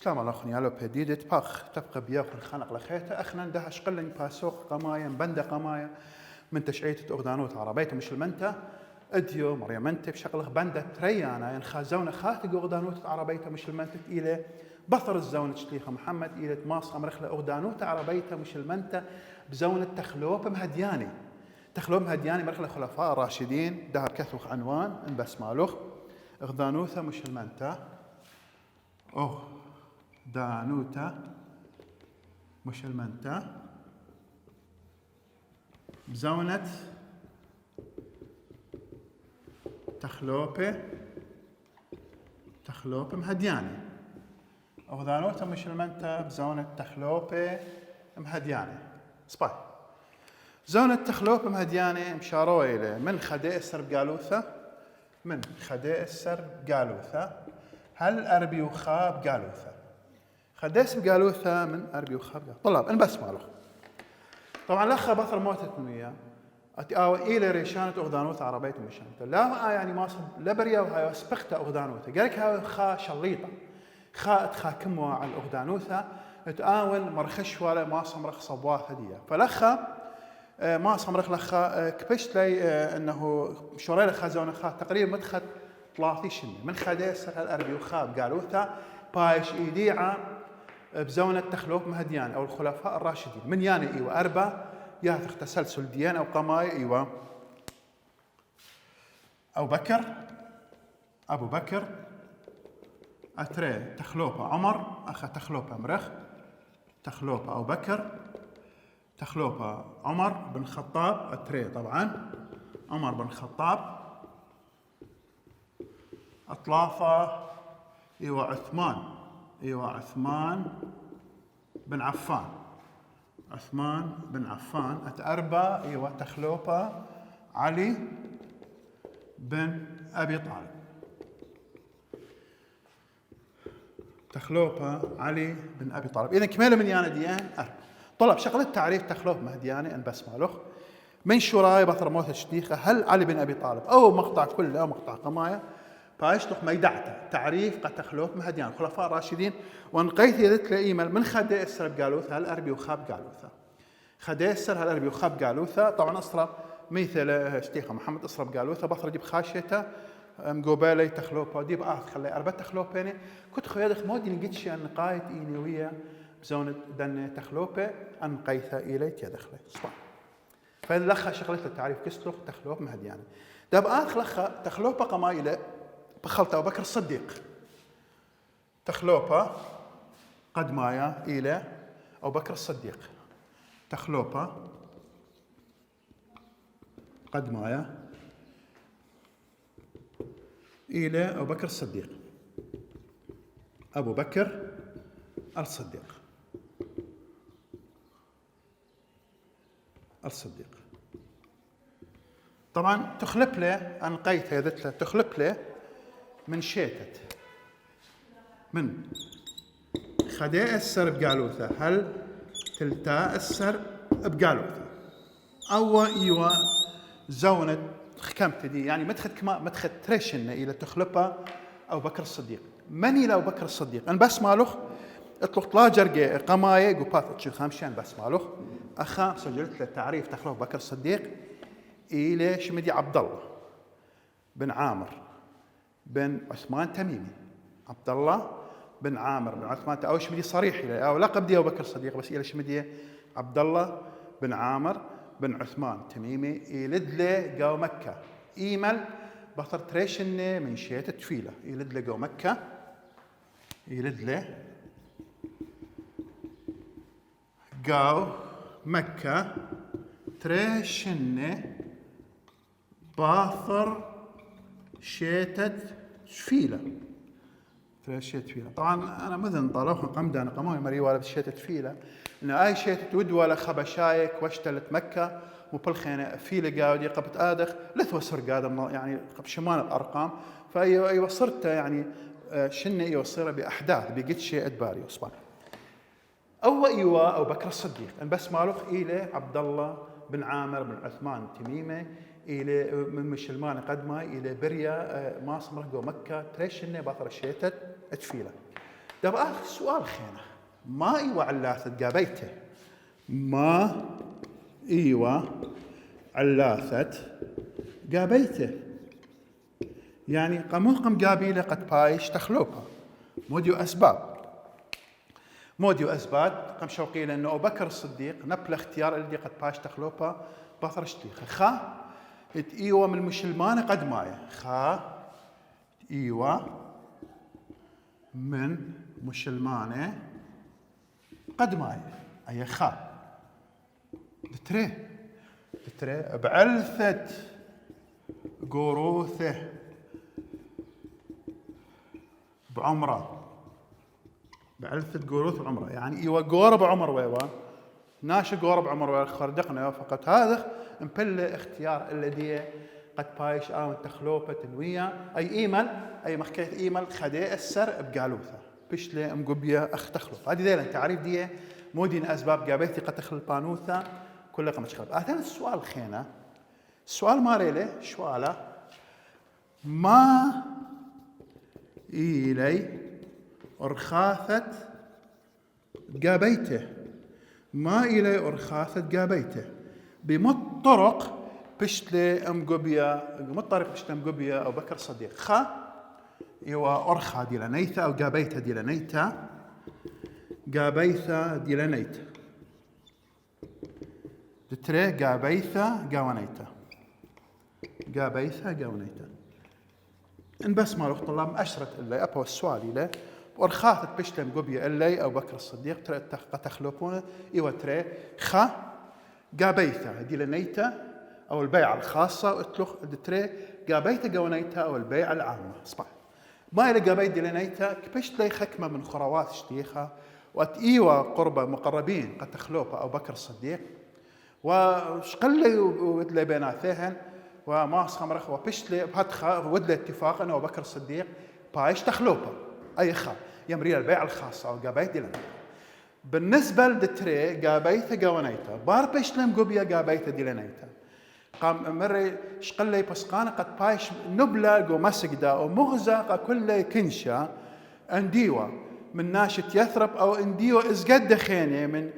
شلام الله خني على بديدة باخ تبقى بياخذ خنق لخيته أخنا دهش قلن باسوق قماية بندة قماية من تشعيتة أغدانوت عربيته مش المنتة أديو مريم أنت بشغله بندة تريانا ينخازون خاتق أغدانوت عربيته مش المنتة إلى بطر الزونة شليخة محمد إلى ماصة مرخلة أغدانوت عربيته مش المنتة بزونة تخلوب مهدياني تخلوب مهدياني مرخلة خلفاء الراشدين دهر كثوخ عنوان إن بس مالوخ أغدانوثة مش المنتة دانوتا مش المنتة بزونة تخلوبة مهدياني أغدانوتا مش المنتة بزونة تخلوبة مهدياني سباي زونة تخلوبة مهدياني مشاروا إليه من خدائس بقالوثة هل أربي وخاب قالوثة خديس بقالوثة من أربي وخاب طلاب أنا بس مالوخ طبعا لخا بطر موتت وياه أتقاوى إلى ريشانة أغدانوثة عربية مشانته لا يعني ما صب لبريا وهاي وسبقته أغدانوثة قالك هاي خا شليطة خا تخاكموا على الأغدانوثة تآون مرخش ولا ما صمرخ صبواه هدية فلخا ما صمرخ لخا كبشت لي انه شوري لخا زونه خا تقريبا مدخل 30 شنه من خديس الاربي وخاب قالوثا بايش ايديعه بزونه تخلوف مهديان او الخلفاء الراشدين من ياني ايوه اربع ياثخ تسلسل ديان او قماي ايوه ابو بكر اتري تخلوفه عمر اخا تخلوفه مرخ تخلوفه ابو بكر تخلوفه عمر بن الخطاب اتري طبعا عمر بن الخطاب اطلافه ايوه عثمان بن عفان اتأربا ايوه تخلوفه علي بن ابي طالب اذا كماله من يانا ديان طلب شغله تعريف تخلوف مهدياني ان بس مالوخ من شراي بطر موت شديخه هل علي بن ابي طالب او مقطع كله او مقطع قمايه فاشتق ميدعته تعريف قد تخلوف مهديان خلفاء راشدين وانقيت يدت لايمل من خديسر بقالوثه هل اربي وخاب قالوثه خديسر هل اربي وخاب قالوثه طبعا اصرب مثل شتيخه محمد اصرب قالوثه بطر جيب خاشيته مقوبالي تخلوبه ديب خلي اربع تخلوبيني كنت خيادخ مودي نقدش ان قايت اينويه بزونة دن تخلوبه ان قيثه اليت يدخله صباح فلخا شغلته التعريف كسلخ تخلوب مهدياني داب لخا تخلوبه قمايله بخلت ابو بكر الصديق تخلوبه قد مايا الى ابو بكر الصديق تخلوبه قد مايا الى ابو بكر الصديق ابو بكر الصديق طبعا تخلب له انقيته يدت له تخلب له من شيتت من خديسر بقالوثه هل تلتاسر بقالوثه او ايوه زونه خكمت دي يعني مدخل تريشن الى تخلبه ابو بكر الصديق من الى ابو بكر الصديق ان بس مالوخ اطلق طلاجر قمايه قبات تشي خامشين بس مالوخ اخا سجلت له تعريف تخلوف بكر الصديق الى شمدي عبد الله بن عامر بن عثمان تميمي عبد الله بن عامر بن عثمان او شمدي صريح الى او لقب دي ابو بكر الصديق بس الى شمدي عبد الله بن عامر بن عثمان تميمي يلد له قو مكه ايمل بطر تريشن من شيت تفيله يلد له قو مكه يلد له قو مكة تريشن باثر شيتت شفيلة تريشت فيلة طبعا أنا مذن طالوخ قمدان قموي مري ولا بشيتت فيلة إن أي شيتت ود ولا خبشايك واشتلت مكة وبالخينة فيلة قاودي قبت آدخ لثوى سرقادة يعني قب شمال الأرقام فأي صرت يعني شنة يوصيره بأحداث بقيت شيء أدباري وصبان أو إيواء أو بكر الصديق أن بس مالوخ إلى عبد الله بن عامر بن عثمان تميمة إلى من مشلمان قدمه إلى بريا ما صمره جو مكة تريشنه باثر الشيتت أتفيله دابا آخر سؤال خينا ما إيوة علاثة قابيته ما إيوة علاثة قابيته يعني قم قابيلة قد بايش تخلوبها موديو أسباب قم شوقي لأنه أبو بكر الصديق نبل اختيار اللي قد بايش تخلوبها بثر شتيخة خا إيوة من المشلمانة قد مايا خا إيوة من مشلمانة قد مايا أي خا دتري بعلثة قروثه بعمره بعلثة قروث بعمره يعني إيوة قورة بعمر ويوا ناشي قورة بعمر ويوا خردقنا فقط هذا مبلة اختيار الذي قد بايش آون تخلوبة تنوية أي إيمل أي مخكيت إيمل خدي السر بقالوثة بشلي مقبية أخ تخلوب هذه ذيلا تعريف دي مودين أسباب قابيتي قد تخل بانوثة كلها قمت خلب أثناء السؤال خينا السؤال ما ريله شواله ما إلي أرخاثة قابيته ما إلي أرخاثة قابيته بمط طرق بشتلي أمقبية مطرق بشتلي أمقبية أو بكر صديق خا يوا أرخا دي لنيتا أو قابيتا دي لنيتا قابيثا دي لنيتا دتري قابيثا قاونيتا إن بس ما لو طلاب أشرت إلي أبو السؤال إلي وأرخاثة بشتلي أمقبية إلي أو بكر الصديق ترى تخلوبونه إيوا تري خا قابيثا دي لنيتا أو البيعة الخاصة واتلخ دتري قابيتا قاونيتا أو البيعة العامة صباح ما إلى قابيت دي لنيتا كبشت لي خكمة من خروات شتيخة واتئيوا قربة مقربين قد تخلوبة أو بكر الصديق وشقلي ودلي بيناتهن وما خمرخ وبشتلي بهدخا ودلي اتفاق أنا وبكر الصديق بايش تخلوبة أي خا يمري البيعة الخاصة أو قابيت دي لنيتا بالنسبة لدتري قابيتا قاونيتا بار بشتلم قبيا قابيتا دي لنيتا قام مري شقلي بسقانة قد بايش نبلا قو مسجدة ومغزى كل كنشة انديوة من ناشة يثرب أو انديوة ازقد خيني من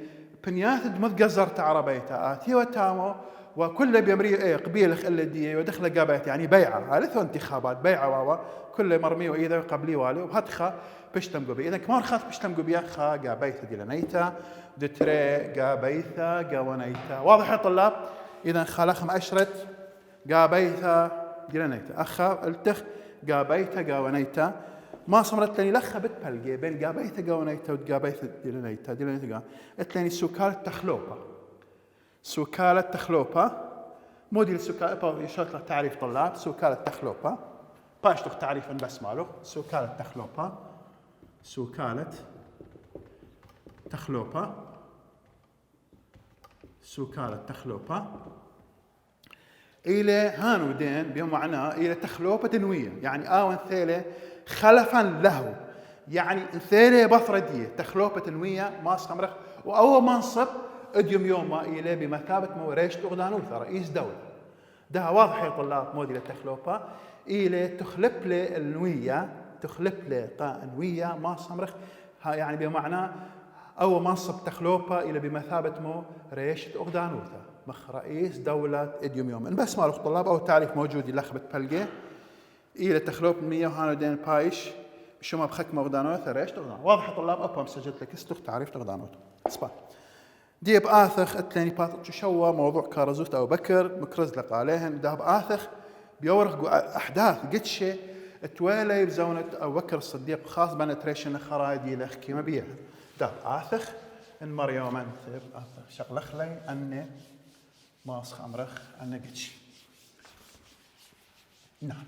بنيات متقزرت عربيتا آتيوة تامو وكل بيمري قبيل الدي ودخل قابيت يعني بيعة هذا انتخابات بيعة واوا كل مرمي وإذا قبلي والي وهدخا بشتم قبي إذا كمان خاف بشتم قبي خا قابيتا دي لنيتا دتري قابيتا قاونيتا واضح يا طلاب إذا خلخم أشرت قابيتا ديلانيتا أخا التخ قابيتا قاونيتا ما صمرت لني لخا بتبلقي بين قابيتا قاونيتا وقابيتا ديلانيتا اتلاني سوكالة تخلوبة موديل سوكالة يشرط له تعريف طلاب سوكالة تخلوبة باشتخ تعريفا بس ماله سوكالة تخلوبة إلى هانو دين بمعنى إلى تخلوبة تنوية يعني آون ثيلة خلفا له يعني ثيلة بفردية تخلوبة تنوية ما صمرخ وأول منصب اديوم يوم إلى بمثابة موريش أغدانوثة رئيس دولة ده واضح يا طلاب موديل التخلوبة إلى تخلب لي النوية تخلب لي نوية ما صمرخ يعني بمعنى أو منصب تخلوبة إلى بمثابة مو ريشة أغدانوثة مخ رئيس دولة إديوم يوم إن بس مالك طلاب أو تعريف موجود يلخبط بلقي إلى تخلوب مية وهانو دين بايش شو ما بخك أغدانوثة ريشة أغدانوثة واضح يا طلاب أبهم سجلت لك استخ تعريف أغدانوثة اسبا دي بآثخ اتلاني باتر شوا موضوع كارزوت أو بكر مكرز لق عليهن ده بآثخ بيورق أحداث قدشة توالي بزونة أو بكر الصديق خاص بنتريشن خرايدي لخ كيما بيها ده آثخ إن مريم أنت شغلخ لي أني ماسخ أمرخ أنا قدشي نعم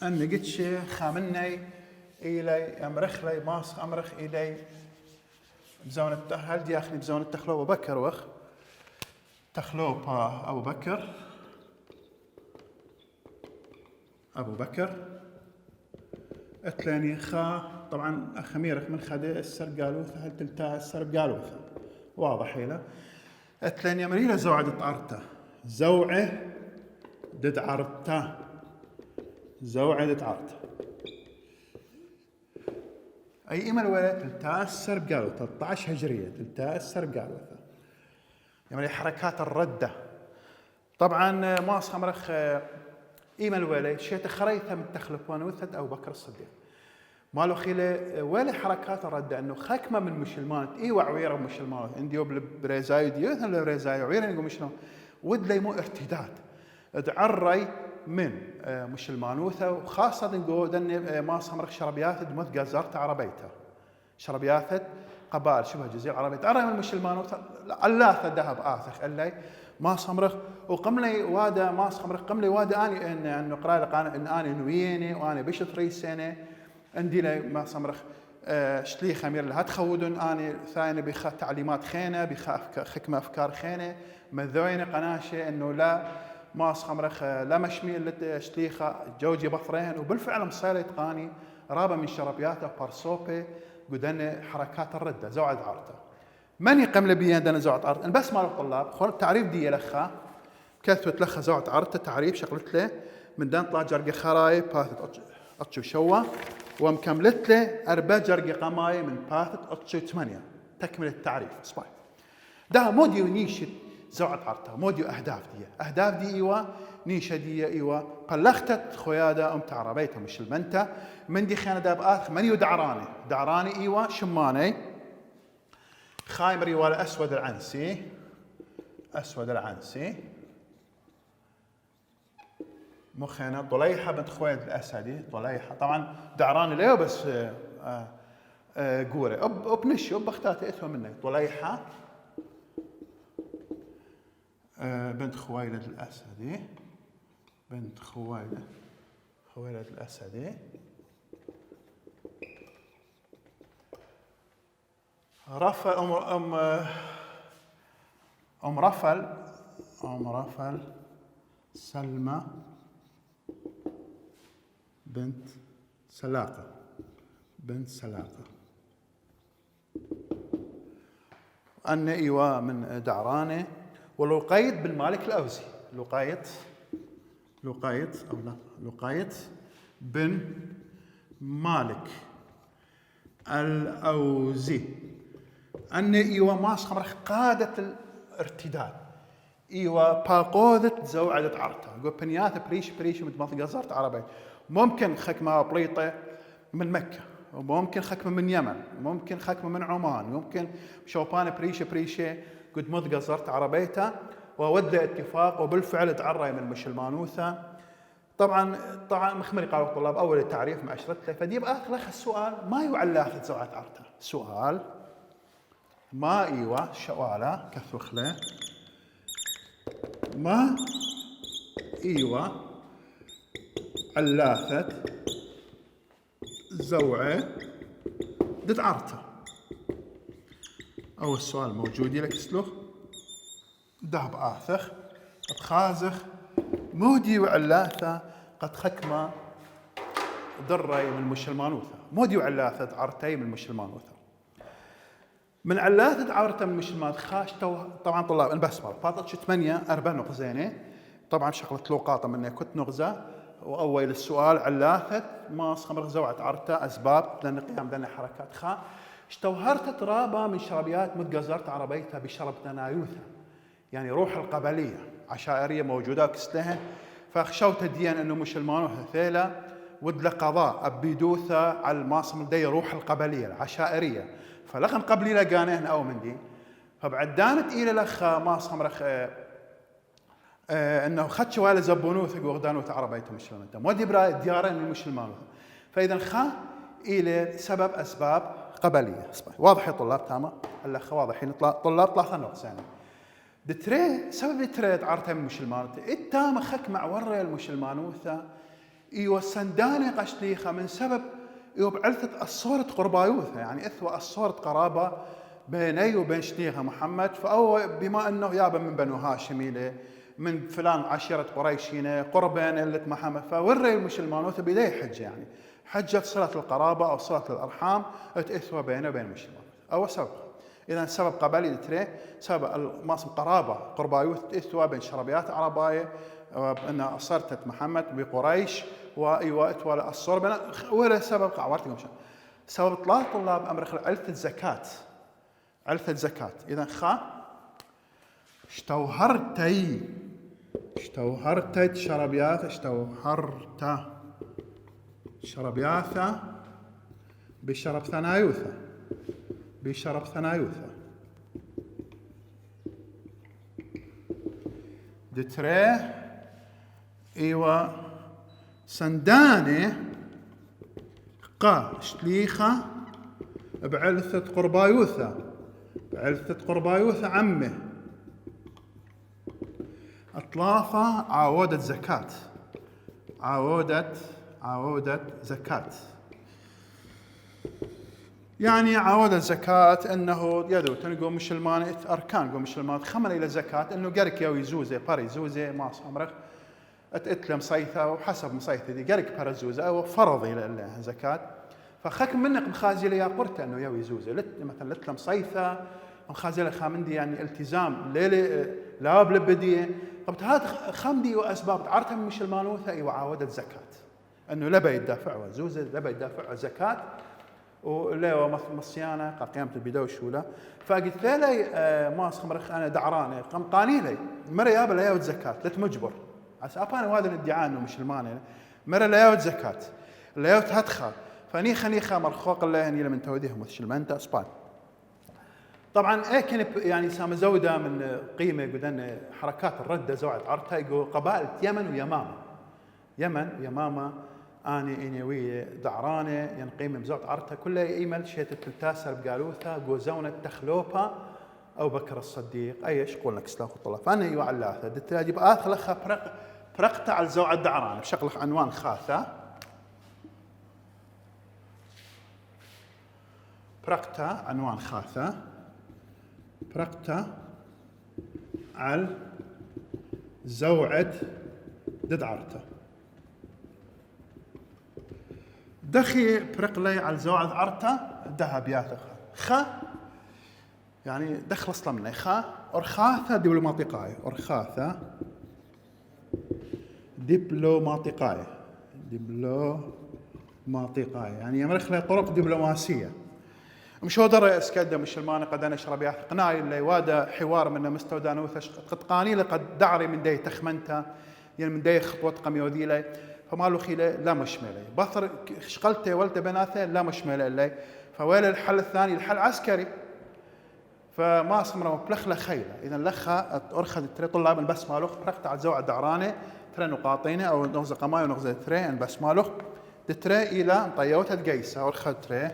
أنا قدشي خامني إلي أمرخ لي ماسخ أمرخ إلي بزونة هل دي أخلي بزونة تخلوب بكر وخ تخلوب أبو بكر اتلاني خا طبعا أخميرك من خدي السر قالوثة هل تلتا السر قالوثة واضح هنا اتلاني مريلة زوعة طارته زوعة دد عرتا زوعة دد عرتا أي إيما الولد تلتأثر بقالوثة 13 هجرية تلتأثر بقالوثة يعني حركات الردة طبعا ما أصخمرخ إيما الولد شيت خريثة من تخلفوانوثة أو بكر الصديق مالو خيله ولا حركات الردة انه خكمه من مشلمانت اي وعويره مشلمانت انديو بريزاي ديو ثل بريزاي وعويره نقول مشلمان ود لي مو ارتداد تعري من مشلمانوثه وخاصه نقول دني ما صمرخ شربيات دمت قزرت عربيته شربيات قبائل شبه الجزيره العربيه تعري من مشلمانوثه علاثه ذهب اثخ اللي ما صمرخ وقم لي وادا ما صمرخ قم لي وادا اني انه قراءه ان اني نويني وانا بش 3 سنه عندي لي ما صمرخ شتلي خمير لها تخودن اني ثاني بخ تعليمات خينه بخ خكمه افكار خينه مذوين قناشه انه لا ما صمرخ لا مشميل شتليخه جوجي بطرين وبالفعل مصير يتقاني رابه من شربياته بارسوبي قدن حركات الرده زوعد عرته من يقم لي بيان دنا زوعد عرته بس مال الطلاب خل التعريف دي لخا كثبت لخا زوعد عرته تعريف شغلت له من دان طلع جرقه خراي باثت أتشو شوا ومكملت له 4 جرقي قماي من باثت أتشو 8 تكمل التعريف صباي ده موديو نيشة زوعة عرتا موديو أهداف دي إيوا نيشة دي إيوا قلختت خويادة تعربيتها مش المنتة من دي خيانة داب آخ منيو دعراني إيوا شماني خايمري ولا أسود العنسي مخينة طليحة بنت خويلد الأسدي طليحة طبعا دعراني ليه بس قوري بنشي بختاتي اسمه مني طليحة بنت خويلد الأسدي خويلد الأسدي رفل أم رفل سلمى بنت سلاقة أن إيواء من دعرانة ولقيت بن مالك الأوزي لقيت بن مالك الأوزي أن إيواء ما صمرخ قادة الارتداد إيواء باقودة زوعدة عرتها قول بنيات بريش مثل قصرت عربي ممكن خكمة بليطة من مكة وممكن خكمة من يمن ممكن خكمة من عمان ممكن شوبان بريشة قد مذ قصرت عربيته وود اتفاق وبالفعل تعري من مشلمانوثة طبعا مخمري قالوا الطلاب أول التعريف مع أشرته فدي بآخر السؤال ما يعلاث زوعة عرتها سؤال ما إيوه شواله كثخله ما إيوه علاثة زوعة دد عرته أول سؤال موجود لك سلوخ دهب آثخ قد خازخ مودي وعلاثة قد خكمة ضري من مشلمانوثة مودي وعلاثة عرتي من مشلمانوثة من علاثة عرته من مشلمان خاشتو طبعا طلاب البسمة فاضت 8 4 نقزينه طبعا شغلت لوقاطة مني كنت نغزة وأول السؤال علاثة ما صمر زوعة عرته أسباب لأن قيام لنا حركات خا اشتوهرت ترابة من شربيات متقزرت عربيتها بشرب تنايوثة يعني روح القبلية عشائرية موجودة كستهن فخشوت ديان أنه مش المانوثة ثيلة ود قضاء أبيدوثة على الماصم دي روح القبلية العشائرية فلقن قبلي لقانهن أو من دي فبعد دانت إلى الأخ ماصم رخ انه خدش ولا زبونوث وغدانوث عربيتهم مشلمانوث مودي برا ديارين المشلمانوث فاذا خا الى سبب اسباب قبليه واضح يا طلاب تمام الاخ واضحين طلاب 3 نقصين دتري سبب التريد عرتها من المشلمانوث التام خك مع وري المشلمانوثه ايوا سنداني قشليخه من سبب ايوا بعلثه الصوره قربايوثه يعني اثوى الصوره قرابه بيني وبين شليخه محمد فاو بما انه يابا من بنو هاشمي من فلان عشيرة قريشينة قربان اللي محمد فوري المشلمانوث بداية حجة يعني حجة صلة القرابة أو صلة الأرحام تأثوى بينه وبين المشلمانوث أو سبب إذا سبب قبلي تري سبب الماصم قرابة قربايوث تأثوى بين شربيات عرباية وأن أصرتت محمد بقريش وإيوات ولا الصور ولا سبب قعورتكم شان سبب طلاب طلاب أمر علثة الزكاة علثة الزكاة إذا خا اشتوهرتي شربياثة اشتوهرت شربياثة بشرب ثنايوثة دتريه ايوا سندانه قا شتليخه بعلثة قربايوثة عمه اطلافه عاودة زكاة يعني عاودة زكاة انه يدو تنقو مشلمان اركان قو مشلمان خمن الى زكاة انه قرك يوي زوزه باري زوزه ما صمرخ اتلم صيثه وحسب مصيثه دي قرك باري زوزه او فرض الى زكاة فخك منك مخازي يا قرت انه يوي زوزه مثلا لتلم صيثه مخازي خامندي يعني التزام ليله لا بلبديه طب هذا خمدي واسباب تعرتها من مشلمانوثه اي وعاودة زكاة انه لبا يدافع وزوزه لبا يدافع زكاة ولا مصيانه قيامة البداية وشوله فقلت لي ما اسخمرخ انا دعرانه قام قاني لي مره يابا لا يود زكاه لا تمجبر عسى ابانا هذا الادعاء انه مش الماني مره لا يود زكاه لا يود هدخل فنيخه مرخوق الله اني لمن توديهم وشلمنت اسبان طبعا كان يعني سام زوده من قيمه قدن حركات الرده زوعت عرتها يقول قبائل يمن ويمامه اني انيويه دعرانه ينقيم بزوت عرتها كلها يمل شيت التلتاسر بقالوثا جوزونه تخلوبه او بكر الصديق ايش قول لك سلاخ الطلاب فانا يوعلاثه دت اجيب اخلخ فرقته على الزوعه الدعرانه بشكل عنوان خاثه فرقته عنوان خاثه فرقته على زوعه ددعرته دخي برقلي على زوعة عرته ذهب ياثخ خا يعني دخل اصلا مني خا ارخاثة دبلوماطيقاية يعني يمرخ طرق دبلوماسية مش هو درى اسكده مش الماني قد انا اشرب ياث قناي اللي وادا حوار من مستودان وثش قد قاني لقد دعري من دي تخمنته يعني من دي خطوة قميوذيلي فما له خيله لا مشمله بطر شقلته ولته بناته لا مشمله لي فويل الحل الثاني الحل عسكري فما اسمره بلخله خيله اذا لخها ارخذ تري طلاب البس مالوخ فرقت على زوع الدعرانه ترى نقاطينه او نغزه قماي ونغزه تري البس مالوخ تري الى مطيوته تقيسه ارخذ تري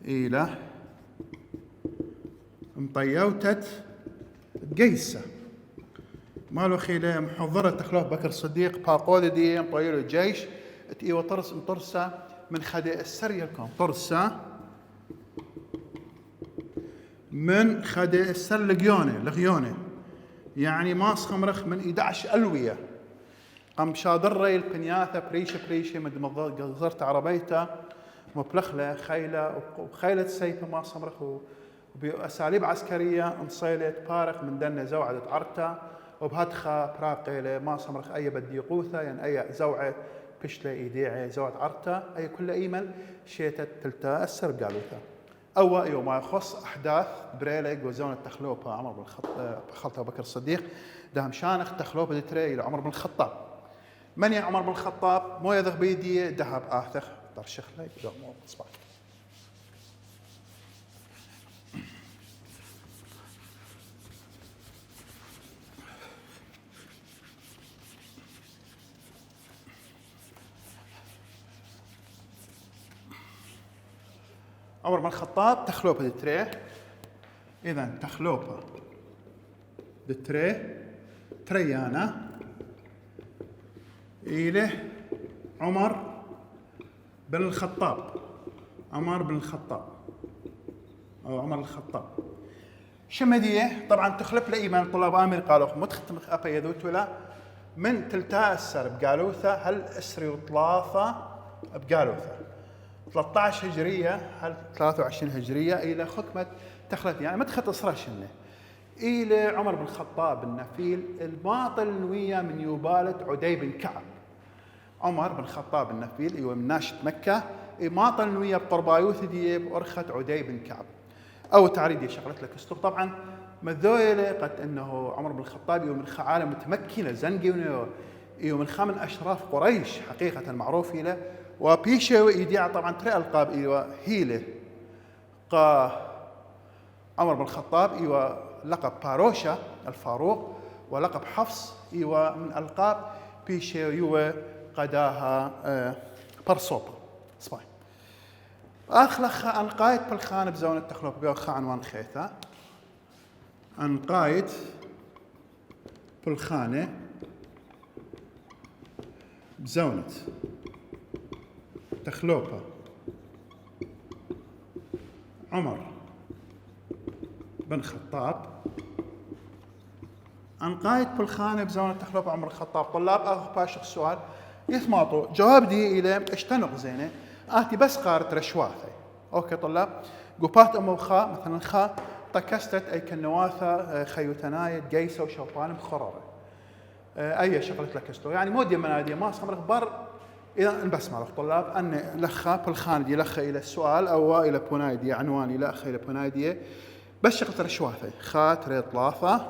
الى مطيوته تقيسه مالو خيله محضره تخلوه بكر الصديق باقود دي مطيله الجيش تي وطرس مطرسه من خدي السريلكم طرسه من خدي السر لغيونه يعني ماس خمرخ من 11 الويه قام شادري البنياثه بريشه مد قصرت عربيته مبلخله خيله وخيله سيفه ماس خمرخ وباساليب عسكريه انصيلت بارق من دنه زوعه عرته وبهدخه براقيله ما صمرخ اي بدي قوثه يعني اي زوعه بشله ايديعه زوعه عرته اي كل ايمل شيتت تلتا السر قالوثه او يوم ما يخص احداث بريله جوزون التخلوبه عمر بن الخطاب بكر الصديق دهم شانخ تخلوبه تري الى عمر بن الخطاب من يا عمر بن الخطاب مو يذغ بيدي ذهب اثخ ترشخ لي مو اصبع عمر بن الخطاب تخلوبه دتريه اذا تخلوبه دتريه تريانا إله عمر بن الخطاب او عمر الخطاب شمديه طبعا تخلف له ايمان طلاب امر قالوا متختم ابا يذوت ولا من تلتا السر بقالوثه هل اسري وطلاثه بقالوثه 13 هجريه هل 23 هجريه الى خكمه تخلت يعني ما تخت اصرا شنه إلى عمر بن الخطاب النفيل الماطل نوية من يوبالة عدي بن كعب. عمر بن الخطاب النفيل ايوه من ناشط مكة ماطل نوية بقربايوث دي بأرخة عدي بن كعب. أو تعريدي شغلت لك استوك طبعا مذويلة قد أنه عمر بن الخطاب ايوه من خعالة متمكنة زنقي ايوه من خامن أشراف قريش حقيقة معروف له وبيشو يديع طبعا ترى ألقاب ايوه هيله عمر بن الخطاب ايوه لقب باروشا الفاروق ولقب حفص ايوه من ألقاب بيشو ايوه قداها برصوبة صباي أخلخ أنقايت بالخان بزونة تخلوق بيو عنوان خيثة أنقايت بالخانة بزونة تخلوقة عمر بن خطاب أنقايت بالخانة بزونة تخلوقة عمر الخطاب. طلاب أخو باشخ السؤال يثماطوا جواب دي إلى اشتنق زينة آتي بس قارت رشواثة. أوكي طلاب قبات أمو خاء مثلا خاء طكستت أي كالنواثة خيوتناية جيسة وشوطان بخرارة أي شغلت لك استو يعني مودي منادية ما صمر بر إذا نبسمع لك طلاب أن لخا بالخانة دي لخا إلى السؤال أو إلى بونايدية عنواني لا أخي إلى بونايدية بس شغلت رشواثة خات ريط لاثة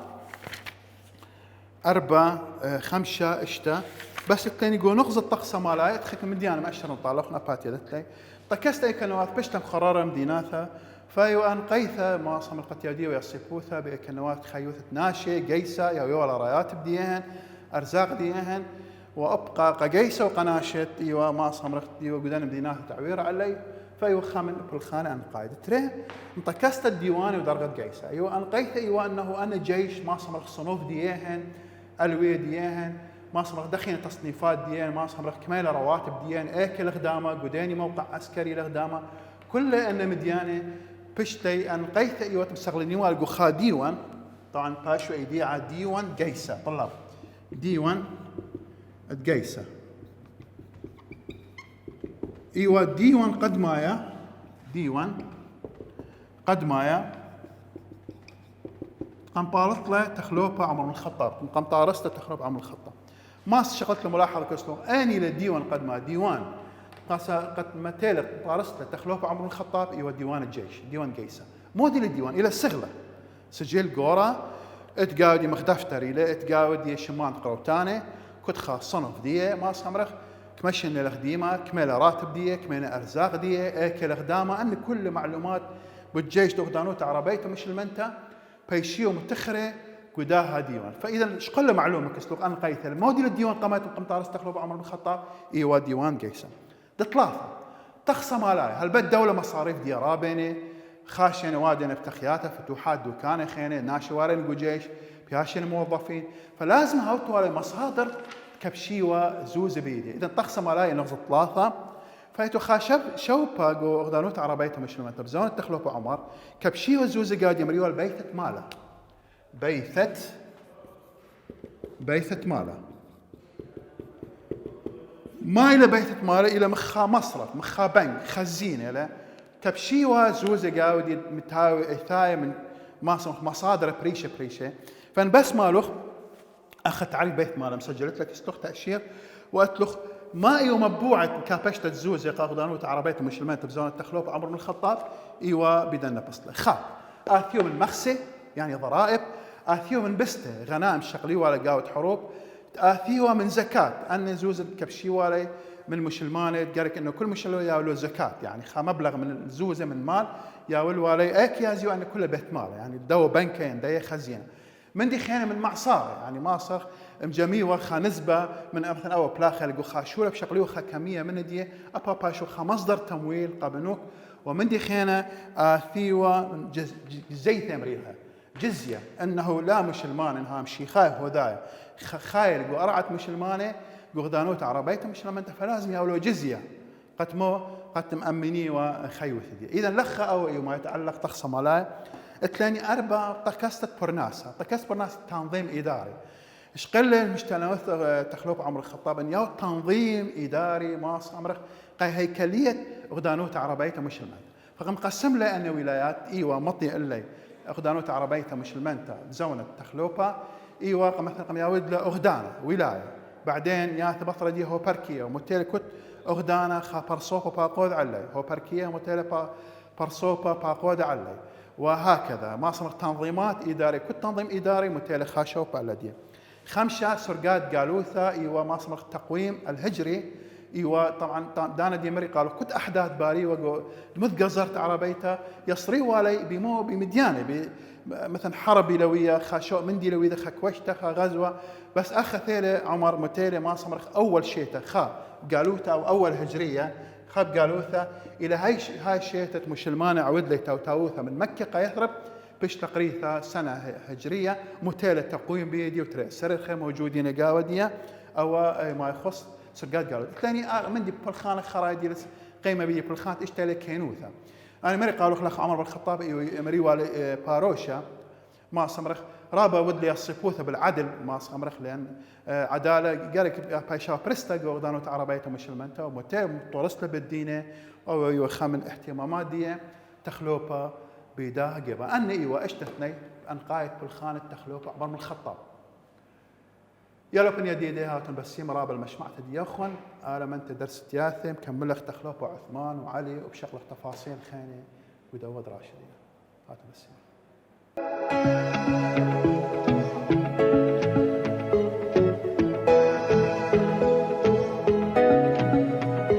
4 5 اشتا بس الثاني يقول نغز الطقسة مالاي تخيك مديانا مأشر نطالق نباتي لتلي طكست أي كنوات بشتم خرارة مديناثا فايو أن قيثة ما صمر قتيادية ويصيبوثا بكنوات خيوثة ناشي قيسة يولا رايات بديهن أرزاق ديهن وأبقى قيسة وقناشت إيوا ما صمر قتيادية قدان مديناثا تعوير علي فايو خامن بالخانة أن قايد تري انطكست الديواني ودرجة قيسة أيوة أن قيثة إيوا أنه أنا جيش ما صمر صنوف ديهن ألوية ديهن ما صمر دخين تصنيفات ديان ما صمر كمال رواتب ديان اكل خدامه قداني موقع عسكري لخدامه كله ان مديانه بشتي ان قيث ايوه مستغلين والقو خا ديوان طبعا باشو ايديعه ديوان قيسه طلاب ديوان قيسه ايوه ديوان قد مايا ديوان قد مايا قنطارت له تخلوبه عمر بن الخطاب قنطارسته تخلوب عمر الخطاب ما شغلت الملاحظة كسلون أني للديوان قد ما ديوان قد متالق طارست تخلوف عمر الخطاب إيوه ديوان الجيش ديوان قيسة مو دي للديوان إلى السغلة سجل قورة اتقاودي مخدفتري لا اتقاودي شمان قروتاني كنت خاص صنف دي ما صمرخ كمشن الخديمة كمال راتب دي كمال أرزاق دي اكل خدامة أن كل معلومات بالجيش دغدانوت عربيته مش المنتا بيشيو متخرة قداها ديوان فاذا شقل معلومه كسلوق ان قيث الموديل الديوان قامت القمطار استخلف عمر بن الخطاب ايوا ديوان قيسا ثلاثه تخصم مالاي هل بد دوله مصاريف ديرابينه خاشين وادنا بتخياته فتوحات دوكانه خينه ناشوارين قجيش بياشين موظفين فلازم هاوتوا مصادر كبشيوا زوز بيدي اذا تخصم مالاي نغز ثلاثه فايتو خاشب شوبا جو غدانوت عربيته مش لما تبزون تخلف عمر كبشيوا زوز قاد يمريوا البيت ماله بيثة ماله ما إلى بيثة ماله إلى مخا مصرف مخا بنك خزينة لا تبشيوا زوزة قاودي متاوي إثاية من مصادر بريشة فان بس مالوخ أخذت على البيت ماله مسجلت لك استخ تأشير وأتلخ ما إيو مبوعة كابشتة زوزة قاقدانوت عربية مسلمات بزونة تخلوف عمر بن الخطاب إيوا بدنا بصله خا آثيو من مخسي يعني ضرائب آثيو من بسته غنائم شقلي ولا قاوت حروب آثيو من زكاة أن زوز الكبشي ولا من مشلمانة تقرك إنه كل مشلو ياولو زكاة يعني خا مبلغ من الزوزة من مال ياول ولا أك يازيو أن كل بيت مال يعني دو بنكين دي خزينة من دي خيانة من معصار يعني معصر مجمي وخا نسبة من مثلا أو بلاخة لقو خا شورة بشقلي وخا كمية من دي أبا باشو خا مصدر تمويل قابنوك ومن دي خيانة آثيو زي ثمريها جزية أنه لا مشلمان إنها مشي خايف هدايا خايل وأرعت مشلمانة قغدانوت عربيته مشلمان فلازم ياولو جزية قد مأمني وخيوث دي إذا لخ أو ما يتعلق تخص ملاي الثاني 4 طكست برناسة تنظيم إداري إيش قل المجتمعات تخلوق عمر الخطاب أن يو تنظيم إداري ما عمرك هيكلية غدانوت عربيته مشلمان فقام قسم له أن ولايات إيوه مطي إلي أغدانوت عربيتا مش المنتا زونة تخلوبا إيوا مثلا قم ياود له أغدانا ولاية بعدين يا تبطل دي هو بركية ومتيل كت أغدانا خا برصوبا باقود علي هو بركية متيل برصوبا باقود علي وهكذا ما صمغ تنظيمات إدارية كل تنظيم إداري متيل خاشوبا على دي خمسة سرقات قالوثا إيوا ما صمغ التقويم الهجري إيوا طبعا دانا ديمري قالوا كنت أحداث باري وقو مذ قزرت عربيتا يصري والي بمو بمديانة مثلا حربي لوية خاشو مندي لوية خا كوشتا خا غزوة بس أخ ثيلة عمر متيلة ما صمرخ أول شيتا خا قالوثا أو أول هجرية خاب قالوثا إلى هاي شيتة مسلمانة عود لي تاوثا من مكة قيثرب بش تقريثا سنة هجرية متيلة تقويم بيدي وترى سرخة موجودين قاودية أو ما يخص سرقات قالوا الثاني من دي بالخانة خرايدي قيمة بيدي بالخانة اشتري كينوثا أنا مري قالوا خلاص عمر بن الخطاب مري والي باروشا ما صمرخ رابا ودلي الصفوثة بالعدل ما صمرخ لأن عدالة قالك بايشا برستا قوضانو عربيته مسلمنتا ومتى طورسلا بالدينة أو يوخا من اهتمامات دي تخلوبا بيداها قبا أن إيوا اشتثني أن قايد بالخانة تخلوبا عمر بن الخطاب يلو بن يدي ديها بسيم راب المشمعة دي أخوان أنا من تدرس تياثم كمل لك تخلوبا عثمان وعلي وبشغلة تفاصيل خيني ودود راشدين هات بسيم